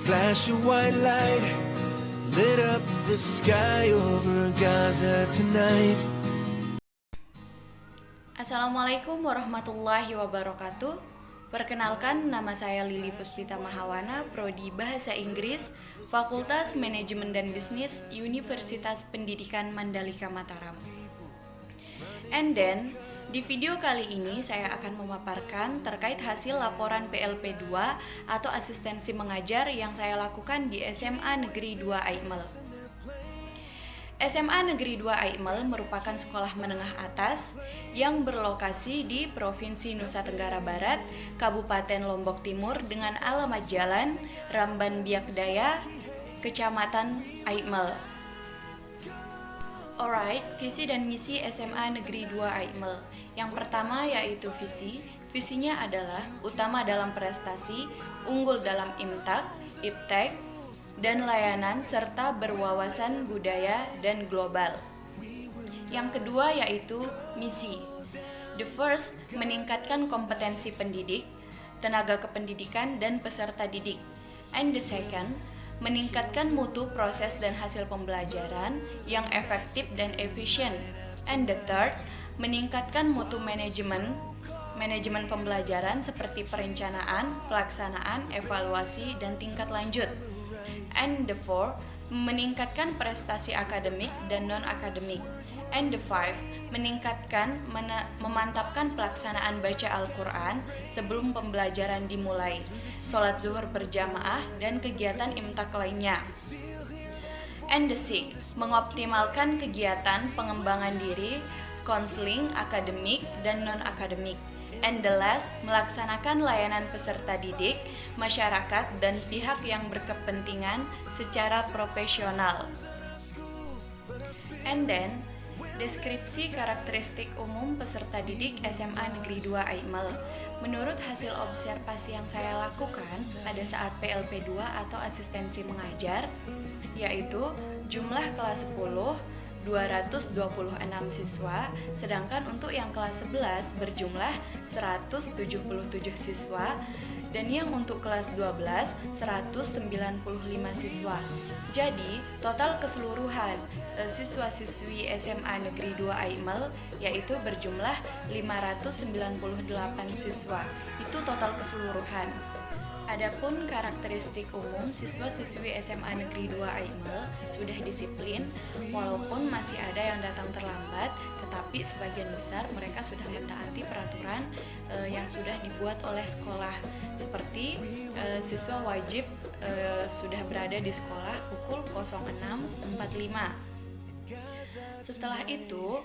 flash of white light lit up the sky over Gaza tonight. Assalamualaikum warahmatullahi wabarakatuh. Perkenalkan, nama saya Lili Puspita Mahawana, Prodi Bahasa Inggris, Fakultas Manajemen dan Bisnis, Universitas Pendidikan Mandalika Mataram. And then, di video kali ini saya akan memaparkan terkait hasil laporan PLP 2 atau asistensi mengajar yang saya lakukan di SMA Negeri 2 Aimel. SMA Negeri 2 Aimel merupakan sekolah menengah atas yang berlokasi di Provinsi Nusa Tenggara Barat, Kabupaten Lombok Timur dengan alamat Jalan Ramban Biak Daya, Kecamatan Aimel. Alright, visi dan misi SMA Negeri 2 Aimel. Yang pertama yaitu visi. Visinya adalah utama dalam prestasi, unggul dalam IMTAK, IPTEK, dan layanan serta berwawasan budaya dan global. Yang kedua yaitu misi. The first, meningkatkan kompetensi pendidik, tenaga kependidikan, dan peserta didik. And the second, meningkatkan mutu proses dan hasil pembelajaran yang efektif dan efisien. And the third, meningkatkan mutu manajemen pembelajaran seperti perencanaan, pelaksanaan, evaluasi, dan tingkat lanjut. And the fourth, meningkatkan prestasi akademik dan non-akademik. And the five, memantapkan pelaksanaan baca Al-Quran sebelum pembelajaran dimulai, sholat zuhur berjamaah, dan kegiatan imtak lainnya. And the six, mengoptimalkan kegiatan pengembangan diri, konseling akademik dan non-akademik. And the last, melaksanakan layanan peserta didik, masyarakat, dan pihak yang berkepentingan secara profesional. And then, deskripsi karakteristik umum peserta didik SMA Negeri 2 Aimel. Menurut hasil observasi yang saya lakukan pada saat PLP 2 atau asistensi mengajar, yaitu jumlah kelas 10 226 siswa, sedangkan untuk yang kelas 11 berjumlah 177 siswa, dan yang untuk kelas 12 195 siswa. Jadi, total keseluruhan siswa-siswi SMA Negeri 2 Aimel yaitu berjumlah 598 siswa. Itu total keseluruhan. Adapun karakteristik umum siswa-siswi SMA Negeri 2 Aimel sudah disiplin, walaupun masih ada yang datang terlambat, tetapi sebagian besar mereka sudah mentaati peraturan yang sudah dibuat oleh sekolah. Seperti siswa wajib sudah berada di sekolah pukul 06.45. Setelah itu,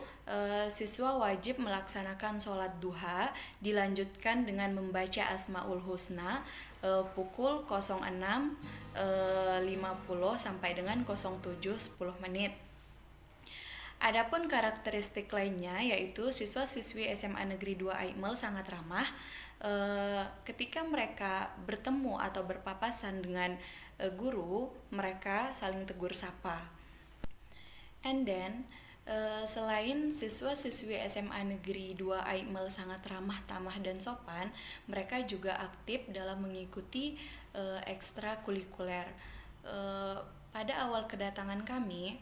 siswa wajib melaksanakan sholat duha, dilanjutkan dengan membaca Asmaul Husna pukul 06.50 sampai dengan 07.10 menit. Adapun karakteristik lainnya yaitu siswa-siswi SMA Negeri 2 Aimel sangat ramah. Ketika mereka bertemu atau berpapasan dengan guru, mereka saling tegur sapa. And then, selain siswa-siswi SMA Negeri 2 Aimel sangat ramah, tamah, dan sopan, mereka juga aktif dalam mengikuti ekstrakurikuler. Pada awal kedatangan kami,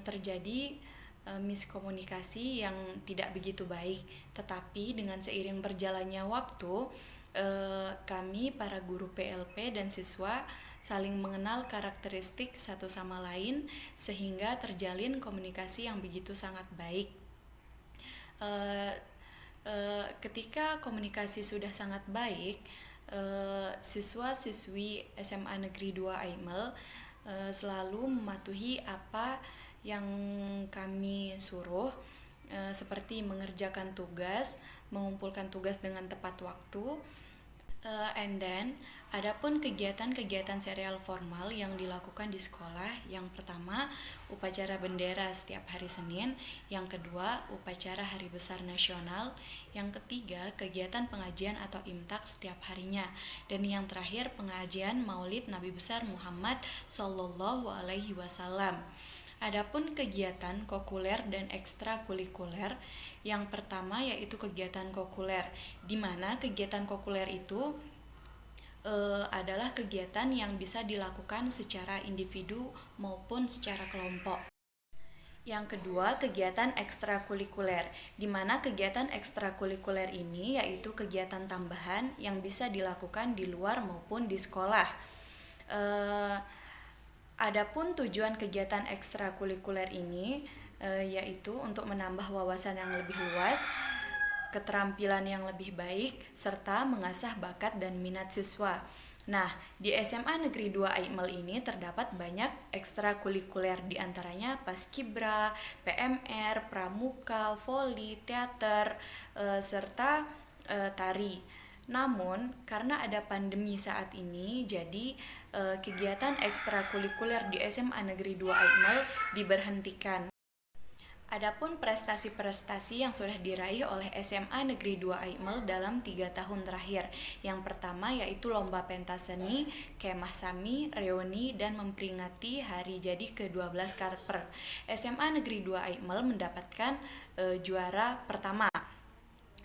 terjadi miskomunikasi yang tidak begitu baik, tetapi dengan seiring berjalannya waktu, kami para guru PLP dan siswa saling mengenal karakteristik satu sama lain sehingga terjalin komunikasi yang begitu sangat baik. Ketika komunikasi sudah sangat baik, siswa-siswi SMA Negeri 2 Aimel selalu mematuhi apa yang kami suruh, seperti mengerjakan tugas, mengumpulkan tugas dengan tepat waktu. And then, adapun kegiatan-kegiatan serial formal yang dilakukan di sekolah, yang pertama upacara bendera setiap hari Senin, yang kedua upacara Hari Besar Nasional, yang ketiga kegiatan pengajian atau imtak setiap harinya, dan yang terakhir pengajian Maulid Nabi Besar Muhammad Sallallahu Alaihi Wasallam. Adapun kegiatan kokuler dan ekstrakurikuler, yang pertama yaitu kegiatan kokuler, di mana kegiatan kokuler itu adalah kegiatan yang bisa dilakukan secara individu maupun secara kelompok. Yang kedua, kegiatan ekstrakurikuler, di mana kegiatan ekstrakurikuler ini yaitu kegiatan tambahan yang bisa dilakukan di luar maupun di sekolah. Adapun tujuan kegiatan ekstrakurikuler ini yaitu untuk menambah wawasan yang lebih luas, keterampilan yang lebih baik, serta mengasah bakat dan minat siswa. Nah, di SMA Negeri 2 Aimel ini terdapat banyak ekstrakurikuler, diantaranya paskibra, PMR, pramuka, voli, teater, serta tari. Namun, karena ada pandemi saat ini, jadi kegiatan ekstrakurikuler di SMA Negeri 2 Aimel diberhentikan. Adapun prestasi-prestasi yang sudah diraih oleh SMA Negeri 2 Aimel dalam 3 tahun terakhir. Yang pertama yaitu Lomba Pentas Seni, Kemah Sami, Reuni, dan memperingati hari jadi ke-12 Karper. SMA Negeri 2 Aimel mendapatkan juara pertama.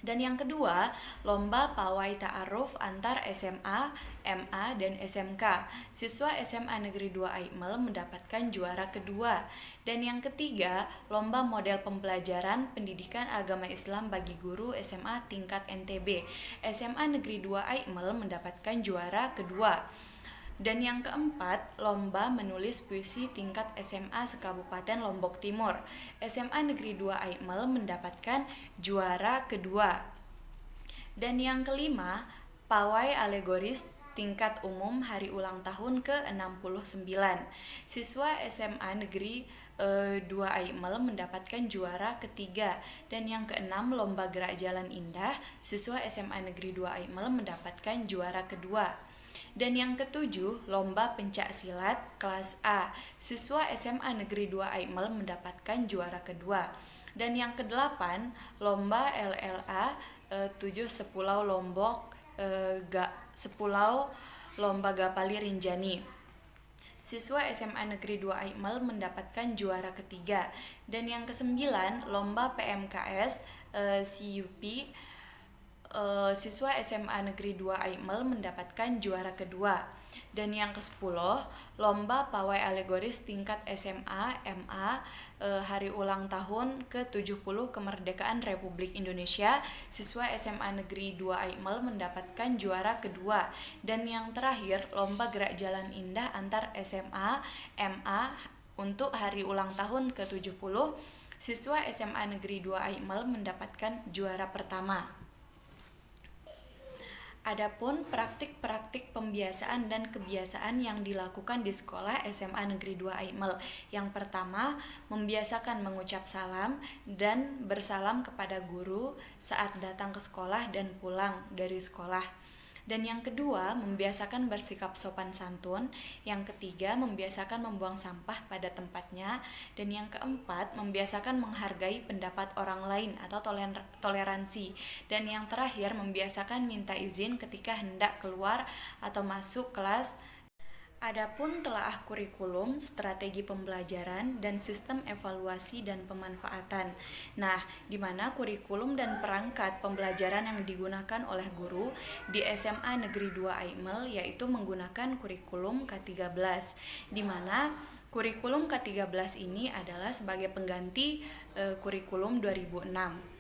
Dan yang kedua, Lomba Pawai Ta'aruf antar SMA, MA, dan SMK. Siswa SMA Negeri 2 Aimel mendapatkan juara kedua. Dan yang ketiga, Lomba Model Pembelajaran Pendidikan Agama Islam bagi Guru SMA tingkat NTB. SMA Negeri 2 Aimel mendapatkan juara kedua. Dan yang keempat, Lomba Menulis Puisi tingkat SMA Sekabupaten Lombok Timur. SMA Negeri 2 Aimel mendapatkan juara kedua. Dan yang kelima, Pawai Alegoris tingkat umum hari ulang tahun ke-69. Siswa SMA Negeri 2 Aimel mendapatkan juara ketiga. Dan yang keenam, Lomba Gerak Jalan Indah. Siswa SMA Negeri 2 Aimel mendapatkan juara kedua. Dan yang ketujuh, Lomba Pencak Silat kelas A. Siswa SMA Negeri 2 Aimel mendapatkan juara kedua. Dan yang kedelapan, Lomba LLA 7 Sepulau Lombok Sepulau Lomba Gapali Rinjani. Siswa SMA Negeri 2 Aimel mendapatkan juara ketiga. Dan yang kesembilan, Lomba PMKS CUP. Siswa SMA Negeri 2 Aimel mendapatkan juara kedua. Dan yang ke-10, Lomba Pawai Alegoris tingkat SMA MA hari ulang tahun ke-70 Kemerdekaan Republik Indonesia. Siswa SMA Negeri 2 Aimel mendapatkan juara kedua. Dan yang terakhir, Lomba Gerak Jalan Indah antar SMA MA untuk hari ulang tahun ke-70. Siswa SMA Negeri 2 Aimel mendapatkan juara pertama. Adapun praktik-praktik pembiasaan dan kebiasaan yang dilakukan di sekolah SMA Negeri 2 Aimel. Yang pertama, membiasakan mengucap salam dan bersalam kepada guru saat datang ke sekolah dan pulang dari sekolah. Dan yang kedua, membiasakan bersikap sopan santun. Yang ketiga, membiasakan membuang sampah pada tempatnya. Dan yang keempat, membiasakan menghargai pendapat orang lain atau toleransi. Dan yang terakhir, membiasakan minta izin ketika hendak keluar atau masuk kelas. Adapun telaah kurikulum, strategi pembelajaran, dan sistem evaluasi dan pemanfaatan. Nah, di mana kurikulum dan perangkat pembelajaran yang digunakan oleh guru di SMA Negeri 2 Aimel yaitu menggunakan kurikulum K13, di mana kurikulum K13 ini adalah sebagai pengganti kurikulum 2006.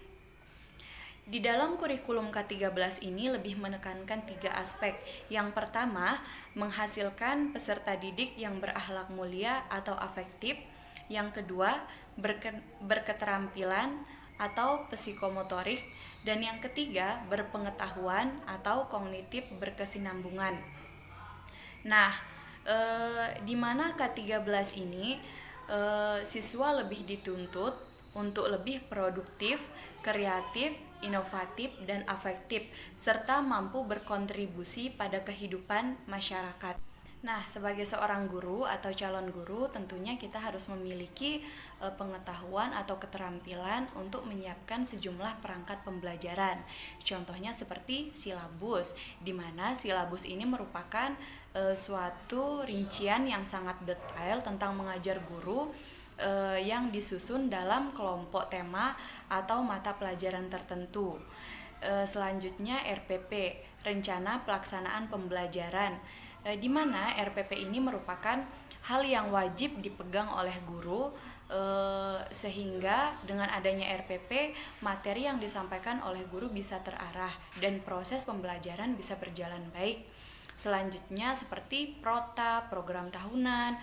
Di dalam kurikulum K13 ini lebih menekankan 3 aspek. Yang pertama, menghasilkan peserta didik yang berakhlak mulia atau afektif. Yang kedua, berketerampilan atau psikomotorik. Dan yang ketiga, berpengetahuan atau kognitif berkesinambungan. Nah, di mana K13 ini siswa lebih dituntut untuk lebih produktif, kreatif, inovatif, dan afektif, serta mampu berkontribusi pada kehidupan masyarakat. Nah, sebagai seorang guru atau calon guru, tentunya kita harus memiliki pengetahuan atau keterampilan untuk menyiapkan sejumlah perangkat pembelajaran. Contohnya seperti silabus, di mana silabus ini merupakan suatu rincian yang sangat detail tentang mengajar guru yang disusun dalam kelompok tema atau mata pelajaran tertentu. Selanjutnya RPP, rencana pelaksanaan pembelajaran, di mana RPP ini merupakan hal yang wajib dipegang oleh guru, sehingga dengan adanya RPP, materi yang disampaikan oleh guru bisa terarah dan proses pembelajaran bisa berjalan baik. Selanjutnya seperti prota, program tahunan,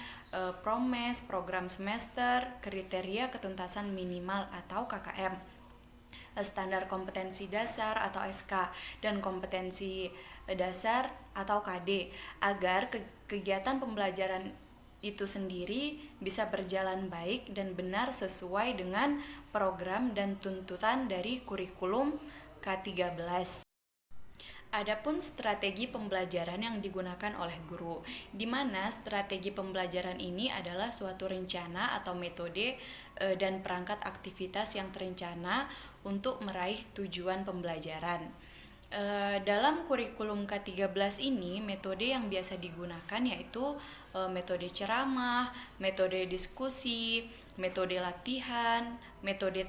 promes, program semester, kriteria ketuntasan minimal atau KKM, standar kompetensi dasar atau SK, dan kompetensi dasar atau KD, agar kegiatan pembelajaran itu sendiri bisa berjalan baik dan benar sesuai dengan program dan tuntutan dari kurikulum K13. Adapun strategi pembelajaran yang digunakan oleh guru, di mana strategi pembelajaran ini adalah suatu rencana atau metode dan perangkat aktivitas yang terencana untuk meraih tujuan pembelajaran. Dalam kurikulum K13 ini, metode yang biasa digunakan yaitu metode ceramah, metode diskusi, metode latihan, metode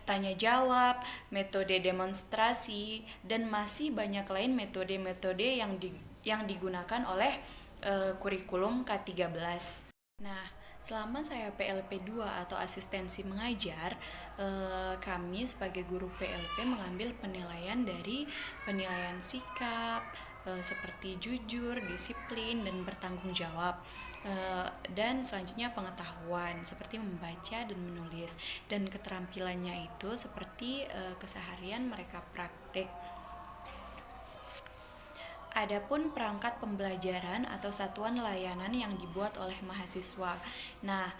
tanya jawab, metode demonstrasi, dan masih banyak lain metode-metode yang digunakan oleh kurikulum K13. Nah, selama saya PLP 2 atau asistensi mengajar, kami sebagai guru PLP mengambil penilaian dari penilaian sikap, seperti jujur, disiplin, dan bertanggung jawab. Dan selanjutnya pengetahuan seperti membaca dan menulis, dan keterampilannya itu seperti keseharian mereka praktik. Adapun perangkat pembelajaran atau satuan layanan yang dibuat oleh mahasiswa. Nah,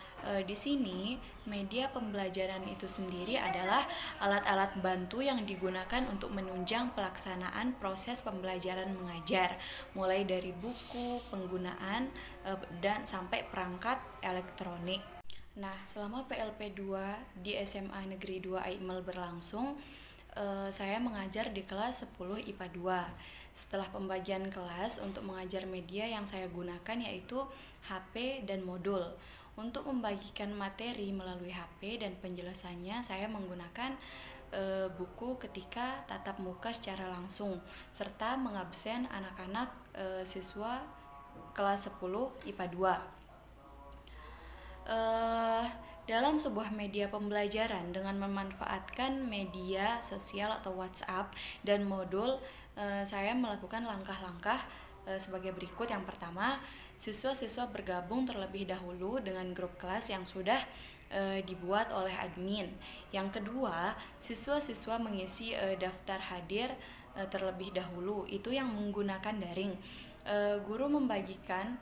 di sini media pembelajaran itu sendiri adalah alat-alat bantu yang digunakan untuk menunjang pelaksanaan proses pembelajaran mengajar, mulai dari buku, penggunaan, dan sampai perangkat elektronik. Nah, selama PLP 2 di SMA Negeri 2 Aimel berlangsung, saya mengajar di kelas 10 IPA 2. Setelah pembagian kelas, untuk mengajar media yang saya gunakan yaitu HP dan modul. Untuk membagikan materi melalui HP dan penjelasannya, saya menggunakan buku ketika tatap muka secara langsung, serta mengabsen anak-anak siswa kelas 10 IPA 2. Dalam sebuah media pembelajaran dengan memanfaatkan media sosial atau WhatsApp dan modul, saya melakukan langkah-langkah sebagai berikut. Yang pertama, siswa-siswa bergabung terlebih dahulu dengan grup kelas yang sudah dibuat oleh admin. Yang kedua, siswa-siswa mengisi daftar hadir terlebih dahulu, itu yang menggunakan daring. Guru membagikan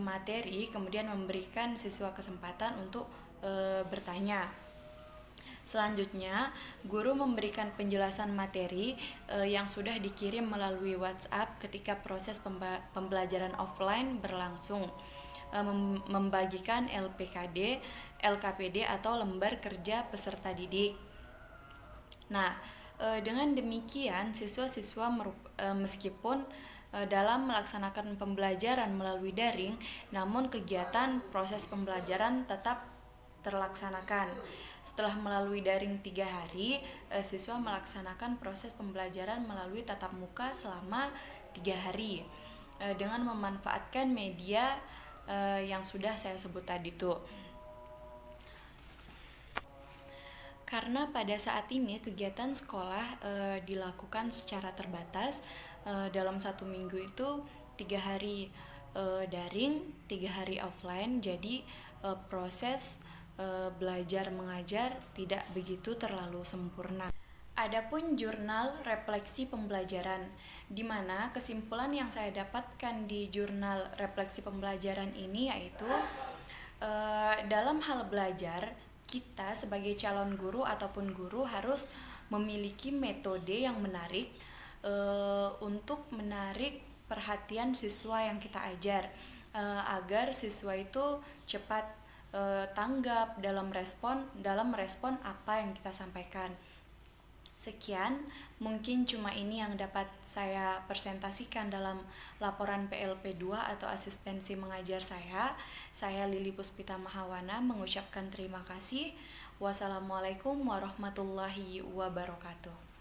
materi, kemudian memberikan siswa kesempatan untuk bertanya. Selanjutnya, guru memberikan penjelasan materi yang sudah dikirim melalui WhatsApp ketika proses pembelajaran offline berlangsung, membagikan LPKD, LKPD atau lembar kerja peserta didik. Nah, dengan demikian siswa-siswa meskipun dalam melaksanakan pembelajaran melalui daring, namun kegiatan proses pembelajaran tetap terlaksanakan. Setelah melalui daring 3 hari, siswa melaksanakan proses pembelajaran melalui tatap muka selama 3 hari dengan memanfaatkan media yang sudah saya sebut tadi tuh. Karena pada saat ini kegiatan sekolah dilakukan secara terbatas, dalam 1 minggu itu 3 hari daring, 3 hari offline, jadi proses belajar mengajar tidak begitu terlalu sempurna. Adapun jurnal refleksi pembelajaran, di mana kesimpulan yang saya dapatkan di jurnal refleksi pembelajaran ini yaitu dalam hal belajar, kita sebagai calon guru ataupun guru harus memiliki metode yang menarik untuk menarik perhatian siswa yang kita ajar, agar siswa itu cepat tanggap dalam merespon apa yang kita sampaikan. Sekian, mungkin cuma ini yang dapat saya presentasikan dalam laporan PLP 2 atau asistensi mengajar saya. Saya Lili Puspita Mahawana mengucapkan terima kasih. Wassalamualaikum warahmatullahi wabarakatuh.